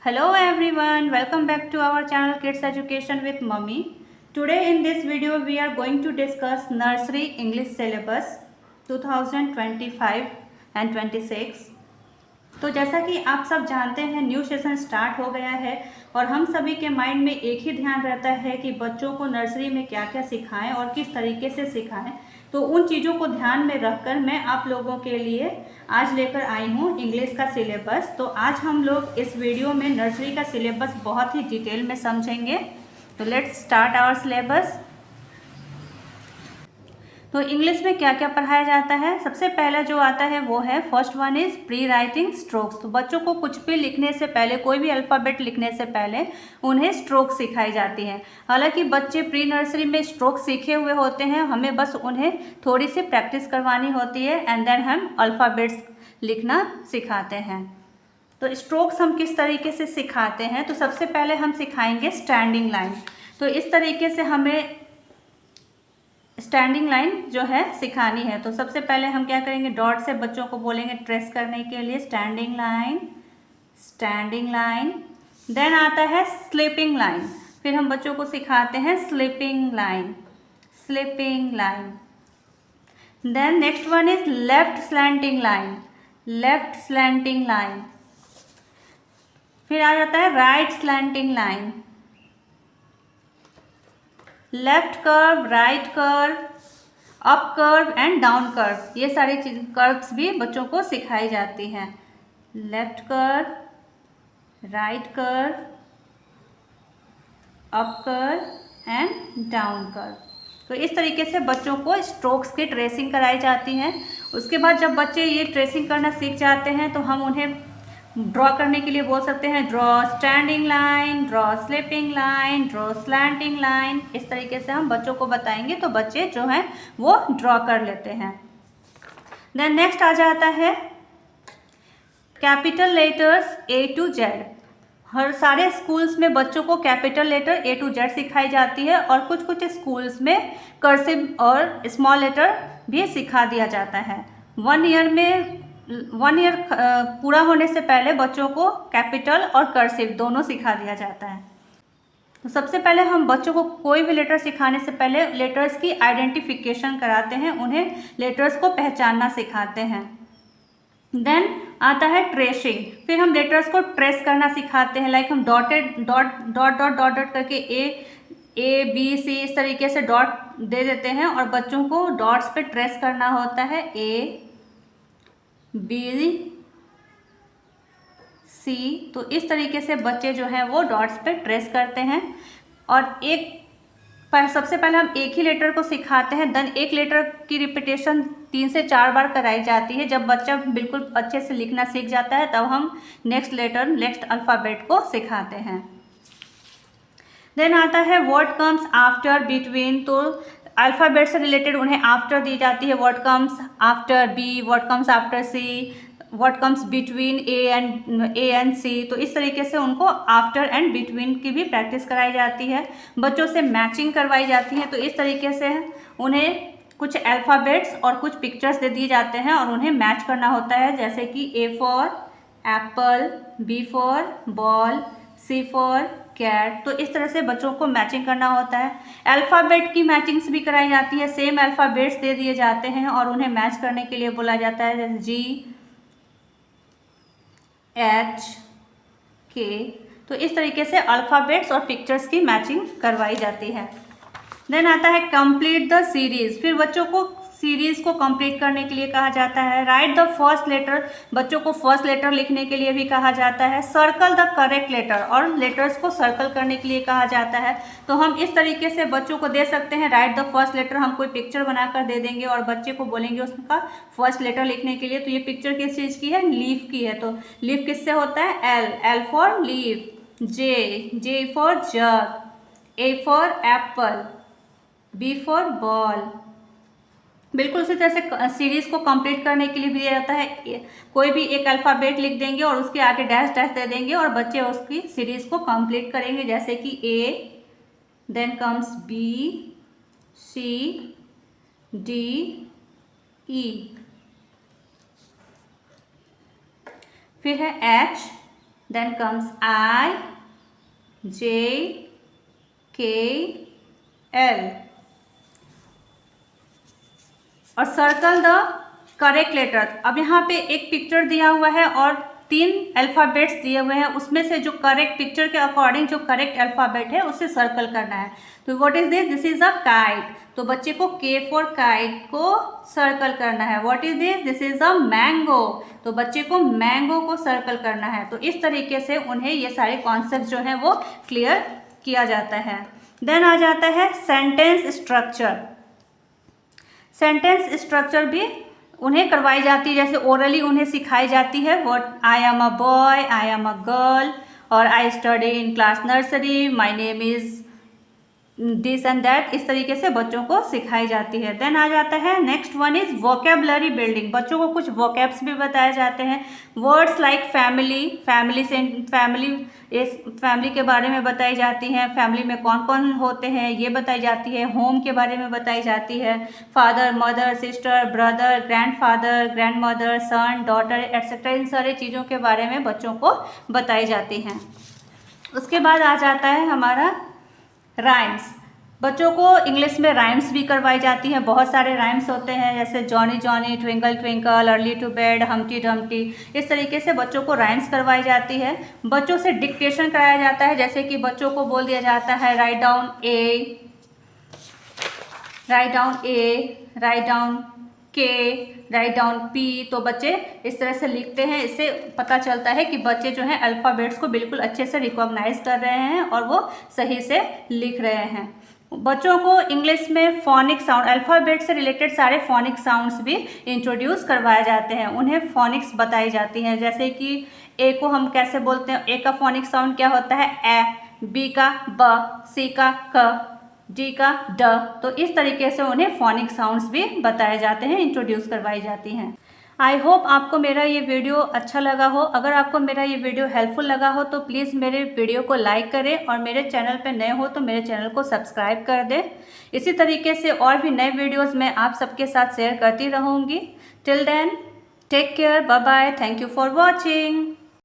Hello everyone, welcome back to our channel Kids Education with Mummy. Today in this video we are going to discuss Nursery English Syllabus 2025 and 26. तो जैसा कि आप सब जानते हैं new session start हो गया है और हम सभी के माइंड में एक ही ध्यान रहता है कि बच्चों को नर्सरी में क्या क्या सिखाएं और किस तरीके से सिखाएं। तो उन चीज़ों को ध्यान में रखकर मैं आप लोगों के लिए आज लेकर आई हूँ इंग्लिश का सिलेबस। तो आज हम लोग इस वीडियो में नर्सरी का सिलेबस बहुत ही डिटेल में समझेंगे। तो लेट्स स्टार्ट आवर सिलेबस। तो इंग्लिश में क्या क्या पढ़ाया जाता है, सबसे पहला जो आता है वो है first one is pre writing strokes. तो बच्चों को कुछ भी लिखने से पहले, कोई भी अल्फ़ाबेट लिखने से पहले उन्हें स्ट्रोक्स सिखाई जाती हैं। हालांकि बच्चे प्री नर्सरी में स्ट्रोक्स सीखे हुए होते हैं, हमें बस उन्हें थोड़ी सी प्रैक्टिस करवानी होती है एंड देन हम अल्फ़ाबेट्स लिखना सिखाते हैं। तो स्ट्रोक्स हम किस तरीके से सिखाते हैं, तो सबसे पहले हम सिखाएंगे स्टैंडिंग लाइन। तो इस तरीके से हमें स्टैंडिंग लाइन जो है सिखानी है। तो सबसे पहले हम क्या करेंगे, डॉट से बच्चों को बोलेंगे ट्रेस करने के लिए standing line, standing line. Then आता है स्लीपिंग लाइन, फिर हम बच्चों को सिखाते हैं sleeping line, sleeping line. Then next one is left slanting line, left slanting line. फिर आ जाता है right slanting line, left curve, right curve, up curve and down curve. ये सारी कर्व्स भी बच्चों को सिखाई जाती हैं। Left curve, right curve, up curve and down curve. तो इस तरीके से बच्चों को स्ट्रोक्स की ट्रेसिंग कराई जाती है। उसके बाद जब बच्चे ये ट्रेसिंग करना सीख जाते हैं तो हम उन्हें ड्रॉ करने के लिए बोल सकते हैं draw standing line, draw sleeping line, draw slanting line. इस तरीके से हम बच्चों को बताएंगे तो बच्चे जो हैं वो ड्रॉ कर लेते हैं। देन नेक्स्ट आ जाता है capital letters A to Z। हर सारे स्कूल्स में बच्चों को capital letter A to Z सिखाई जाती है और कुछ कुछ स्कूल्स में कर्सिव और स्मॉल लेटर भी सिखा दिया जाता है। 1 ईयर पूरा होने से पहले बच्चों को कैपिटल और कर्सिव दोनों सिखा दिया जाता है। तो सबसे पहले हम बच्चों को कोई भी लेटर सिखाने से पहले लेटर्स की आइडेंटिफिकेशन कराते हैं, उन्हें लेटर्स को पहचानना सिखाते हैं। देन आता है ट्रेसिंग, फिर हम लेटर्स को ट्रेस करना सिखाते हैं। लाइक हम डॉट डॉट डॉट करके ए बी सी इस तरीके से डॉट दे देते हैं और बच्चों को डॉट्स पे ट्रेस करना होता है A B C। तो इस तरीके से बच्चे जो हैं वो डॉट्स पे ट्रेस करते हैं। और सबसे पहले हम एक ही लेटर को सिखाते हैं, देन एक लेटर की रिपीटेशन 3 से 4 बार कराई जाती है। जब बच्चा बिल्कुल अच्छे से लिखना सीख जाता है तब हम नेक्स्ट लेटर, नेक्स्ट अल्फ़ाबेट को सिखाते हैं। देन आता है वर्ड कम्स आफ्टर, बिटवीन। तो अल्फ़ाबेट से रिलेटेड उन्हें आफ्टर दी जाती है। Word comes after B, word comes after C, what comes between A and C. तो इस तरीके से उनको आफ्टर एंड बिटवीन की भी प्रैक्टिस कराई जाती है। बच्चों से मैचिंग करवाई जाती है। तो इस तरीके से उन्हें कुछ अल्फ़ाबेट्स और कुछ पिक्चर्स दे दिए जाते हैं और उन्हें मैच करना होता है, जैसे कि A for apple, B for ball, C for cat. तो इस तरह से बच्चों को मैचिंग करना होता है। अल्फ़ाबेट की मैचिंग्स भी कराई जाती है, सेम अल्फ़ाबेट्स दे दिए जाते हैं और उन्हें मैच करने के लिए बोला जाता है, जैसे G H K। तो इस तरीके से अल्फ़ाबेट्स और पिक्चर्स की मैचिंग करवाई जाती है। देन आता है कंप्लीट द सीरीज़, फिर बच्चों को सीरीज़ को कंप्लीट करने के लिए कहा जाता है। राइट द फर्स्ट लेटर, बच्चों को फर्स्ट लेटर लिखने के लिए भी कहा जाता है। सर्कल द करेक्ट लेटर, और लेटर्स को सर्कल करने के लिए कहा जाता है। तो हम इस तरीके से बच्चों को दे सकते हैं राइट द फर्स्ट लेटर, हम कोई पिक्चर बनाकर दे देंगे और बच्चे को बोलेंगे उसका फर्स्ट लेटर लिखने के लिए। तो ये पिक्चर किस चीज़ की है, लीफ की है। तो लीफ किससे होता है, L for leaf, J for jug, A for apple, B for ball. बिल्कुल उसी तरह से सीरीज़ को कंप्लीट करने के लिए भी दिया जाता है। कोई भी एक अल्फ़ाबेट लिख देंगे और उसके आगे डैश डैश दे देंगे और बच्चे उसकी सीरीज़ को कंप्लीट करेंगे, जैसे कि A, then comes B, C, D, E, फिर है H, then comes I, J, K, L और सर्कल द करेक्ट लेटर। अब यहाँ पे एक पिक्चर दिया हुआ है और 3 अल्फ़ाबेट्स दिए हुए हैं, उसमें से जो करेक्ट पिक्चर के अकॉर्डिंग जो करेक्ट अल्फ़ाबेट है उसे सर्कल करना है। तो what is this? This is a kite. तो बच्चे को K फॉर काइट को सर्कल करना है। What is this? This is a mango. तो बच्चे को मैंगो को सर्कल करना है। तो इस तरीके से उन्हें ये सारे कॉन्सेप्ट जो हैं वो क्लियर किया जाता है। देन आ जाता है सेंटेंस स्ट्रक्चर। सेंटेंस स्ट्रक्चर भी उन्हें करवाई जाती है, जैसे ओरली उन्हें सिखाई जाती है। What I am a boy, I am a girl, और I study in class nursery, my name is this and that. इस तरीके से बच्चों को सिखाई जाती है। देन आ जाता है next one is vocabulary building. बच्चों को कुछ वोकेब्स भी बताए जाते हैं। वर्ड्स लाइक फैमिली, फैमिली के बारे में बताई जाती हैं। फैमिली में कौन कौन होते हैं ये बताई जाती है। होम के बारे में बताई जाती है। Father, mother, sister, brother, grandfather, grandmother, son, daughter etcetera, इन सारी चीज़ों के बारे में बच्चों को बताई जाती हैं। उसके बाद आ जाता है हमारा राइम्स। बच्चों को इंग्लिश में राइम्स भी करवाई जाती हैं। बहुत सारे राइम्स होते हैं, जैसे Johnny Johnny, twinkle twinkle, early to bed, Humpty Dumpty. इस तरीके से बच्चों को राइम्स करवाई जाती है। बच्चों से डिक्टेशन कराया जाता है, जैसे कि बच्चों को बोल दिया जाता है राइट डाउन ए, राइट डाउन ए, राइट डाउन के, राइट डाउन पी। तो बच्चे इस तरह से लिखते हैं। इससे पता चलता है कि बच्चे जो हैं अल्फ़ाबेट्स को बिल्कुल अच्छे से रिकॉग्नाइज कर रहे हैं और वो सही से लिख रहे हैं। बच्चों को इंग्लिश में फोनिक साउंड, अल्फ़ाबेट से रिलेटेड सारे फोनिक साउंड्स भी इंट्रोड्यूस करवाए जाते हैं। उन्हें फोनिक्स बताई जाती हैं, जैसे कि ए को हम कैसे बोलते हैं। ए का फोनिक साउंड क्या होता है? ए। बी का ब, सी का क, डी का ड। तो इस तरीके से उन्हें फोनिक साउंड्स भी बताए जाते हैं, इंट्रोड्यूस करवाई जाती हैं। आई होप आपको मेरा ये वीडियो अच्छा लगा हो। अगर आपको मेरा ये वीडियो हेल्पफुल लगा हो तो प्लीज़ मेरे वीडियो को लाइक करें और मेरे चैनल पर नए हो तो मेरे चैनल को सब्सक्राइब कर दें। इसी तरीके से और भी नए वीडियोज़ मैं आप सबके साथ शेयर करती रहूँगी। Till then take care, bye bye, thank you for watching.